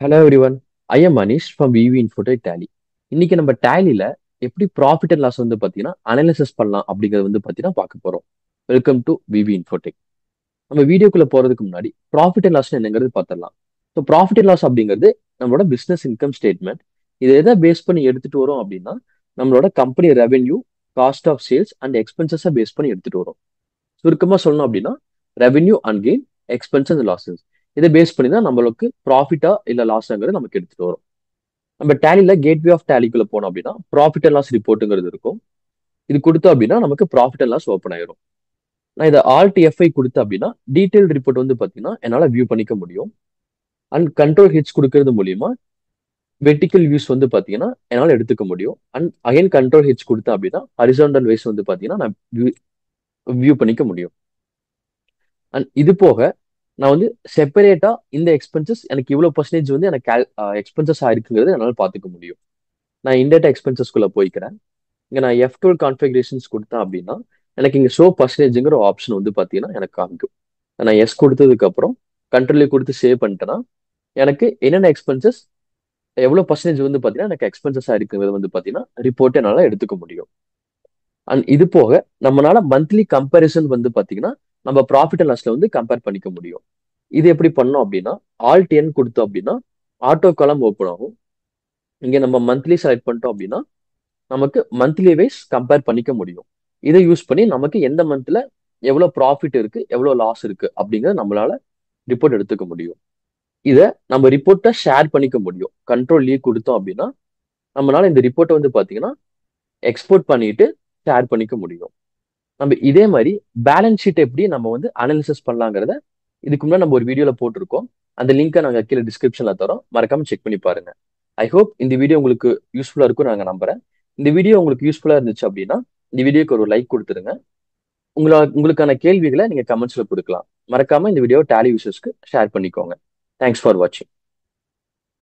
Hello everyone. I am Manish from VV Infotech Tally. இன்னைக்கு நம்ம டேலில எப்படி ப்ராஃபிட் அண்ட் லாஸ் வந்து பார்த்தீங்கன்னா அனலிசிஸ் பண்ணலாம் அப்படிங்கிறது வந்து பார்த்தீங்கன்னா பார்க்க போறோம். Welcome to VV Infotech. நம்ம வீடியோக்குள்ள போறதுக்கு முன்னாடி ப்ராஃபிட் அண்ட் லாஸ் என்னங்கிறது பார்த்துடலாம். ஸோ ப்ராஃபிட் அண்ட் லாஸ் அப்படிங்கிறது நம்மளோட பிசினஸ் இன்கம் ஸ்டேட்மெண்ட். இதை எதை பேஸ் பண்ணி எடுத்துட்டு வரோம் அப்படின்னா நம்மளோட company revenue, cost of sales and எக்ஸ்பென்சஸை பேஸ் பண்ணி எடுத்துட்டு வரோம். சுருக்கமா சொல்லணும் அப்படின்னா revenue and gain, expense and losses இதை பேஸ் பண்ணி தான் நம்மளுக்கு ப்ராஃபிட்டா இல்ல லாஸாங்கிறது நமக்கு எடுத்துட்டு வரும். நம்ம டேலில கேட்வே ஆஃப் டேலிக்குள்ள போனோம் அப்படின்னா ப்ராஃபிட் அண்ட் லாஸ் ரிப்போர்ட்டுங்கிறது இருக்கும். இது கொடுத்தோம் அப்படின்னா நமக்கு ப்ராஃபிட் அண்ட் லாஸ் ஓப்பன் ஆயிரும். நான் இதை ஆல்ட் எஃப்ஐ கொடுத்தேன் அப்படின்னா டீடைல் ரிப்போர்ட் வந்து பாத்தீங்கன்னா என்னால வியூ பண்ணிக்க முடியும். அண்ட் கண்ட்ரோல் ஹிட்ஸ் கொடுக்கறது மூலியமா வெர்டிக்கல் வியூஸ் வந்து பாத்தீங்கன்னா என்னால எடுத்துக்க முடியும். அண்ட் அகைன் கண்ட்ரோல் ஹிட்ஸ் கொடுத்தேன் அப்படின்னா ஹரிசாண்டல் வைஸ் வந்து பாத்தீங்கன்னா நான் வியூ பண்ணிக்க முடியும். அண்ட் இது போக நான் வந்து செப்பரேட்டா இந்த எக்ஸ்பென்சஸ் எனக்கு இவ்வளவு பர்சன்டேஜ் வந்து எனக்கு எக்ஸ்பென்சஸ் ஆயிருக்குங்கிறது என்னால பாத்துக்க முடியும். நான் இன்டேட்டா எக்ஸ்பென்சஸ்குள்ள போய்க்கிறேன். இங்க நான் F12 கான்ஃபிகரேஷன்ஸ் கொடுத்தேன் அப்படின்னா எனக்கு இங்க ஷோ பர்சன்டேஜ்ங்கிற ஆப்ஷன் வந்து பாத்தீங்கன்னா எனக்கு காமிக்கும். நான் எஸ் கொடுத்ததுக்கு அப்புறம் கண்ட்ரோல் கொடுத்து சேவ் பண்ணிட்டேன்னா எனக்கு என்னென்ன எக்ஸ்பென்சஸ் எவ்வளவு பர்சன்டேஜ் வந்து பாத்தீங்கன்னா எனக்கு எக்ஸ்பென்சஸ் ஆயிருக்குங்கிறது வந்து பாத்தீங்கன்னா ரிப்போர்ட் என்னால எடுத்துக்க முடியும். அண்ட் இது போக நம்மளால மந்த்லி கம்பேரிசன் வந்து பாத்தீங்கன்னா நம்ம ப்ராஃபிட் அண்ட் லாஸ்ல வந்து கம்பேர் பண்ணிக்க முடியும். இது எப்படி பண்ணோம் அப்படின்னா ஆல்ட் என் கொடுத்தோம் அப்படின்னா ஆட்டோ காலம் ஓப்பன் ஆகும். இங்க நம்ம மந்த்லி செலக்ட் பண்ணிட்டோம் அப்படின்னா நமக்கு மந்த்லி வைஸ் கம்பேர் பண்ணிக்க முடியும். இதை யூஸ் பண்ணி நமக்கு எந்த மந்த்ல எவ்வளவு ப்ராஃபிட் இருக்கு எவ்வளவு லாஸ் இருக்கு அப்படிங்கறத நம்மளால ரிப்போர்ட் எடுத்துக்க முடியும். இதை நம்ம ரிப்போர்ட்டை ஷேர் பண்ணிக்க முடியும். கண்ட்ரோல் லீவ் கொடுத்தோம் அப்படின்னா நம்மளால இந்த ரிப்போர்ட்டை வந்து பாத்தீங்கன்னா எக்ஸ்போர்ட் பண்ணிட்டு ஷேர் பண்ணிக்க முடியும். நம்ம இதே மாதிரி பேலன்ஸ் ஷீட் எப்படி நம்ம வந்து அனாலிசிஸ் பண்ணலாங்கிறத இதுக்கு முன்னாடி நம்ம ஒரு வீடியோல போட்டிருக்கோம். அந்த லிங்கை நாங்க கீழே டிஸ்கிரிப்ஷன்ல தரோம், மறக்காம செக் பண்ணி பாருங்க. ஐ ஹோப் இந்த வீடியோ உங்களுக்கு யூஸ்ஃபுல்லா இருக்கும் நாங்க நம்புறேன். இந்த வீடியோ உங்களுக்கு யூஸ்ஃபுல்லா இருந்துச்சு அப்படின்னா இந்த வீடியோக்கு ஒரு லைக் கொடுத்துருங்க. உங்களுக்கான கேள்விகளை நீங்க கமெண்ட்ஸ்ல கொடுக்கலாம். மறக்காம இந்த வீடியோ டேலி யூசர்ஸ்க்கு ஷேர் பண்ணிக்கோங்க. தேங்க்ஸ் ஃபார் வாட்சிங்.